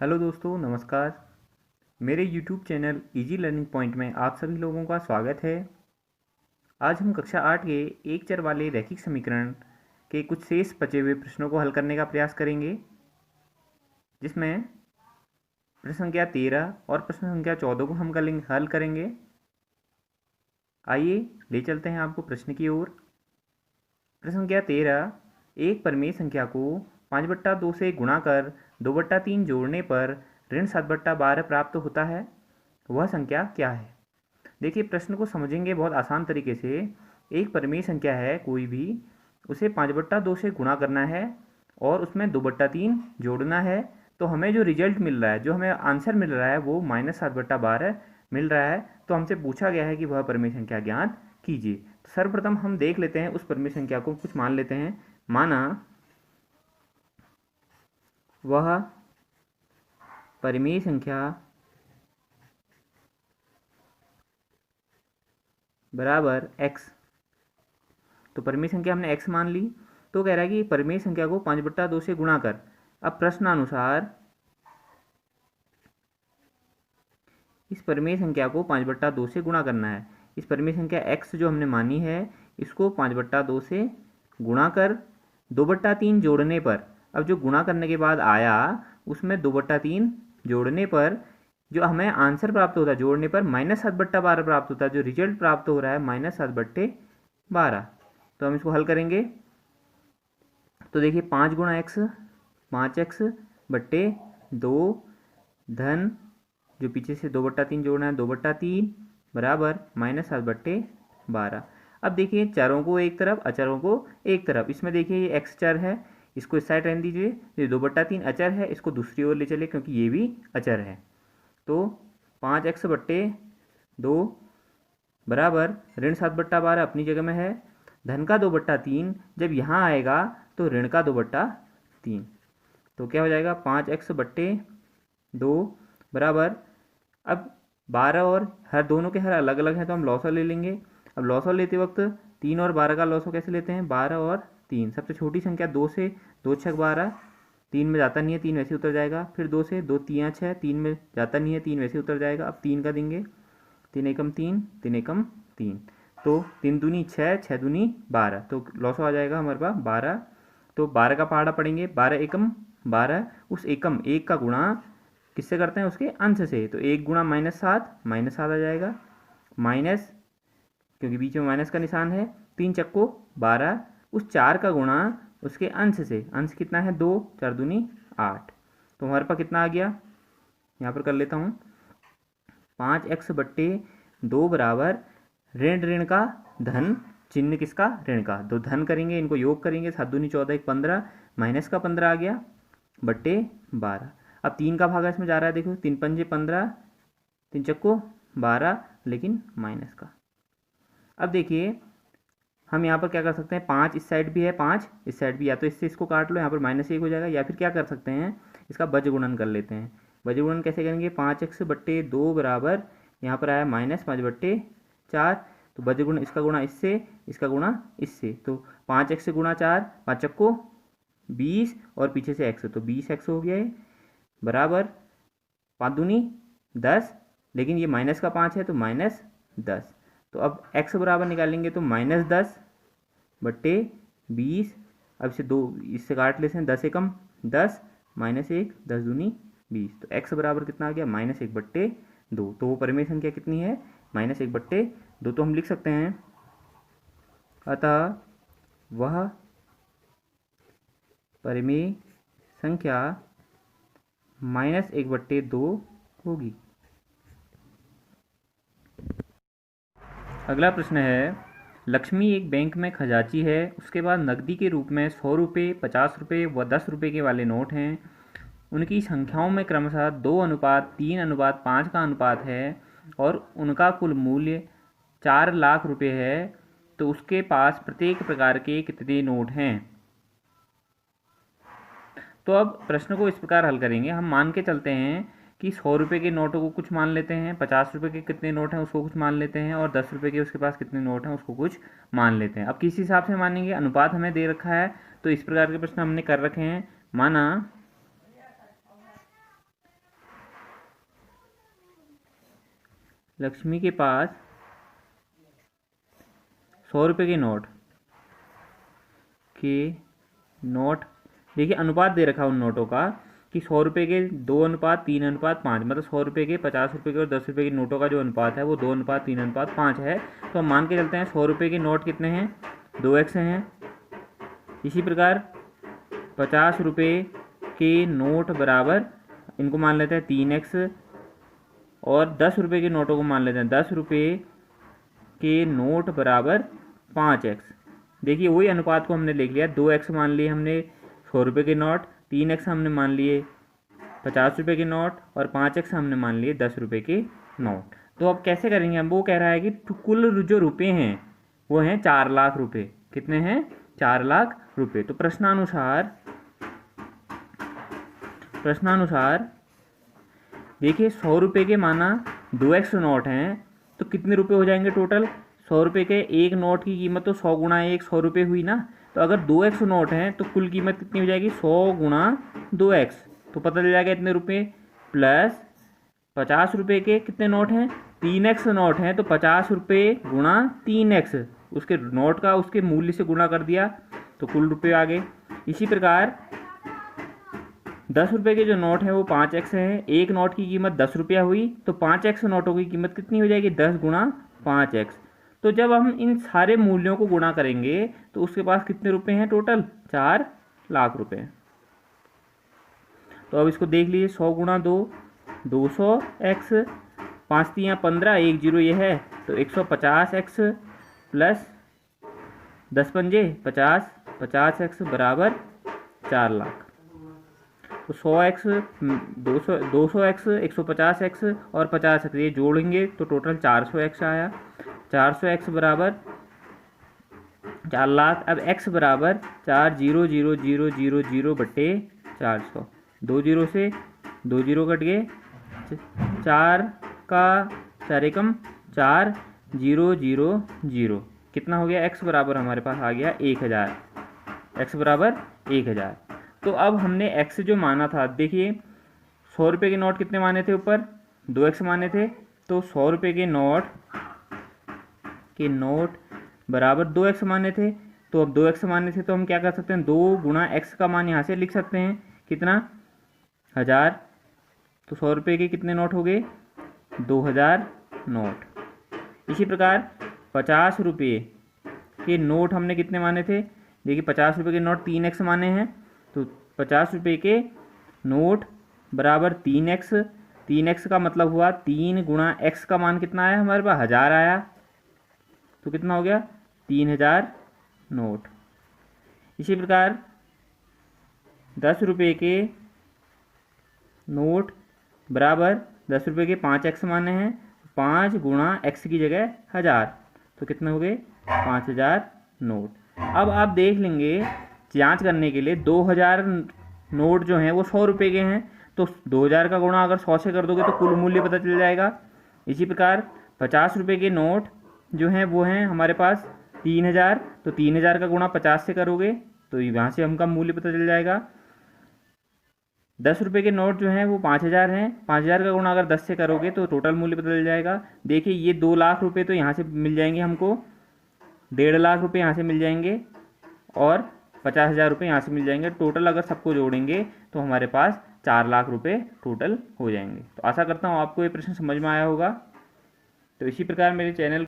Hello दोस्तों, नमस्कार। मेरे YouTube channel easy learning point में आप सभी लोगों का स्वागत है। आज हम कक्षा 8 के एक चर वाले रैखिक समीकरण के कुछ शेष बचे हुए प्रश्नों को हल करने का प्रयास करेंगे, जिसमें प्रश्न संख्या 13 और प्रश्न संख्या 14 को हम हल करेंगे। आइए ले चलते हैं आपको प्रश्न की ओर। प्रश्न संख्या 13, एक परिमेय संख्या को 5/2 से गुणा कर 2/3 जोड़ने पर ऋण 7/12 प्राप्त होता है, वह संख्या क्या है। देखिए, प्रश्न को समझेंगे बहुत आसान तरीके से। एक परिमेय संख्या है कोई भी, उसे 5/2 से गुणा करना है और उसमें 2/3 जोड़ना है, तो हमें जो रिजल्ट मिल रहा है, जो हमें आंसर मिल रहा है, वो -7/12 मिल रहा है। तो हमसे पूछा गया है कि वह परिमेय संख्या ज्ञात कीजिए। तो सर्वप्रथम हम देख लेते हैं उस परिमेय संख्या को, कुछ मान लेते हैं। माना वह परिमेय संख्या बराबर x। तो परिमेय संख्या हमने x मान ली। तो कह रहा है कि परिमेय संख्या को 5/2 से गुणा कर। अब प्रश्नानुसार इस परिमेय संख्या को 5/2 से गुणा करना है। इस परिमेय संख्या x जो हमने मानी है, इसको 5/2 से गुणा कर 2/3 जोड़ने पर, अब जो गुणा करने के बाद आया उसमें 2/3 जोड़ने पर जो हमें आंसर प्राप्त होता है, जोड़ने पर -7/12 प्राप्त होता है। जो रिजल्ट प्राप्त हो रहा है -7/12। तो हम इसको हल करेंगे। तो देखिए, 5 गुणा x 5x/2 धन जो पीछे से 2/3 जोड़ना है 2/3 बराबर -7/12। अब देखिए, चरों को एक तरफ, अचरों को एक तरफ। इसमें देखिए ये x चर है, इसको इस साइड रहने दीजिए। ये 2/3 अचर है, इसको दूसरी ओर ले चले क्योंकि ये भी अचर है। तो 5x/2 बराबर ऋण 7/12 अपनी जगह में है। धन का 2/3 जब यहाँ आएगा तो ऋण का 2/3। तो क्या हो जाएगा, 5x/2 बराबर, अब 12 और हर दोनों के हर अलग अलग हैं तो हम लॉसर ले लेंगे। अब लॉसर लेते वक्त 3 और 12 का लॉसर कैसे लेते हैं, 12 और 3। सबसे छोटी संख्या 2 से, 2 6 12, 3 में जाता नहीं है, 3 वैसे उतर जाएगा। फिर 2 से, 2 3 6, 3 में जाता नहीं है, 3 वैसे उतर जाएगा। अब 3 का देंगे, 3 एकम 3, 3 एकम 3। तो 3 दूनी 6, 6 दूनी 12। तो लॉसो आ जाएगा हमारे पास 12। तो 12 का पहाड़ा पढ़ेंगे, 12 एकम 12। उस एकम एक का गुणा किससे करते हैं, उसके अंश से। तो 1 गुणा -7, -7 आ जाएगा। माइनस, क्योंकि बीच में माइनस का निशान है, 3 चक्को 12। उस 4 का गुणा उसके अंश से। अंश कितना है, 2, 4 दूनी 8। तो हमारे पास कितना आ गया, यहाँ पर कर लेता हूँ, 5x/2 बराबर ऋण ऋण का धन, चिन्ह किसका, ऋण का। तो धन करेंगे, इनको योग करेंगे, 7 दूनी 14, 1 15, माइनस का 15 आ गया बट्टे 12। अब 3 का भागा इसमें जा रहा है, देखो 3 पंजे 15, 3 चक्को 12, लेकिन माइनस का। अब देखिए, हम यहाँ पर क्या कर सकते हैं, 5 इस साइड भी है, 5 इस साइड भी, या तो इससे इसको काट लो, यहाँ पर -1 हो जाएगा। या फिर क्या कर सकते हैं, इसका बज गुणन कर लेते हैं। बज गुणन कैसे करेंगे, 5x/2 बराबर, यहाँ पर आया -5/4। तो बज गुण, इसका गुणा इससे, इसका गुणा इससे। तो 5x से गुणा 4, 5 चक्को 20 और पीछे से x, तो 20x हो गया है बराबर 5 दूनी 10, लेकिन ये माइनस का 5 है तो -10। तो अब x बराबर निकालेंगे तो -10/20। अब इसे 2 इससे काट लेते हैं, 10 एकम 10, -1, 10 दूनी 20। तो x बराबर कितना आ गया, -1/2। तो वो परिमेय संख्या कितनी है, -1/2। तो हम लिख सकते हैं, अतः वह परिमेय संख्या -1/2 होगी। अगला प्रश्न है, लक्ष्मी एक बैंक में खजांची है। उसके बाद नकदी के रूप में 100 रुपये, 50 रुपये व 10 रुपये के वाले नोट हैं। उनकी संख्याओं में क्रमशः 2:3:5 का अनुपात है और उनका कुल मूल्य 4 लाख रुपये है। तो उसके पास प्रत्येक प्रकार के कितने नोट हैं। तो अब प्रश्न को इस प्रकार हल करेंगे। हम मान के चलते हैं कि 100 रुपये के नोटों को कुछ मान लेते हैं, 50 रुपये के कितने नोट हैं उसको कुछ मान लेते हैं, और 10 रुपये के उसके पास कितने नोट हैं उसको कुछ मान लेते हैं। अब किस हिसाब से मानेंगे, अनुपात हमें दे रखा है तो इस प्रकार के प्रश्न हमने कर रखे हैं। माना लक्ष्मी के पास 100 रुपये के नोट देखिए, अनुपात दे रखा उन नोटों का कि 100 रुपये के 2:3:5, मतलब 100 रुपये के, 50 रुपये के और 10 रुपये के नोटों का जो अनुपात है वो 2:3:5 है। तो हम मान के चलते हैं 100 रुपये के नोट कितने हैं, 2x हैं। इसी प्रकार 50 रुपये के नोट बराबर, इनको मान लेते हैं 3x, और 10 रुपये के नोटों को मान लेते हैं 10 रुपये के नोट बराबर 5x। देखिए वही अनुपात को हमने लिख लिया, 2x मान लिए हमने 100 रुपये के नोट, 3x हमने मान लिए 50 रुपये के नोट, और 5x हमने मान लिए 10 रुपये के नोट। तो अब कैसे करेंगे हम, वो कह रहा है कि कुल जो रुपये हैं वो हैं 4 लाख रुपये। कितने हैं, 4 लाख रुपये। तो प्रश्नानुसार देखिए 100 रुपये के माना 2x नोट हैं, तो कितने रुपये हो जाएंगे टोटल। 100 रुपये के एक नोट की कीमत तो 100 गुणा 1 100 रुपये हुई ना। तो अगर 2x नोट हैं तो कुल कीमत कितनी हो जाएगी, 100 गुणा 2x। तो पता चल जाएगा इतने रुपये। प्लस 50 रुपये के कितने नोट हैं, 3x नोट हैं, तो 50 रुपये गुणा 3x, उसके नोट का उसके मूल्य से गुणा कर दिया तो कुल रुपये आ गए। इसी प्रकार 10 रुपये के जो नोट हैं वो 5x है, एक नोट की कीमत 10 रुपया हुई, तो 5x नोटों की कीमत कितनी हो जाएगी, 10 गुणा 5x। तो जब हम इन सारे मूल्यों को गुणा करेंगे तो उसके पास कितने रुपए हैं टोटल, 4 लाख रुपए। तो अब इसको देख लीजिए, 100 गुणा 2 200x, 5 3 15, 1 0 ये है, तो 150x प्लस 10 पंजे 50, 50x बराबर 4 लाख। तो 100x 200x 150x और 50x ये जोड़ेंगे तो टोटल 400x आया। 400x बराबर 4 लाख। अब x बराबर 4000000 बट्टे 400, 2 जीरो से 2 जीरो कट गए, 4 का 4 एकम 4 0 0 0, कितना हो गया, x बराबर हमारे पास आ गया 1000, x बराबर 1000। तो अब हमने x जो माना था, देखिए 100 रुपये के नोट कितने माने थे, ऊपर 2x माने थे, तो 100 रुपये के नोट बराबर 2x माने थे। तो अब 2x माने थे तो हम क्या कर सकते हैं, 2 गुणा x का मान यहाँ से लिख सकते हैं, कितना, 1000। तो 100 रुपये के कितने नोट हो गए, 2000 नोट। इसी प्रकार 50 रुपये के नोट हमने कितने माने थे, देखिए 50 रुपये के नोट 3x माने हैं, तो 50 रुपये के नोट बराबर 3x। 3x का मतलब हुआ 3 गुणा x का मान कितना आया हमारे पास, 1000 आया, तो कितना हो गया, 3000 नोट। इसी प्रकार 10 रुपये के नोट बराबर 10 रुपये के 5x माने हैं, 5 गुणा x की जगह 1000, तो कितने हो गए, 5000 नोट। अब आप देख लेंगे जांच करने के लिए, 2000 नोट जो हैं वो 100 रुपये के हैं, तो 2000 का गुणा अगर 100 से कर दोगे तो कुल मूल्य पता चल जाएगा। इसी प्रकार 50 रुपये के नोट जो हैं वो हैं हमारे पास 3000, तो 3000 का गुणा 50 से करोगे तो यहाँ से हमका मूल्य पता चल जाएगा। 10 रुपये के नोट जो हैं वो 5000 हैं, 5000 का गुणा अगर 10 से करोगे तो टोटल मूल्य पता चल जाएगा। देखिए ये 2 लाख रुपये तो यहाँ से मिल जाएंगे हमको, 1.5 लाख रुपये यहाँ से मिल जाएंगे, और 50,000 रुपये यहाँ से मिल जाएंगे। टोटल अगर सबको जोड़ेंगे तो हमारे पास 4 लाख रुपये टोटल हो जाएंगे। तो आशा करता हूँ आपको ये प्रश्न समझ में आया होगा। तो इसी प्रकार मेरे चैनल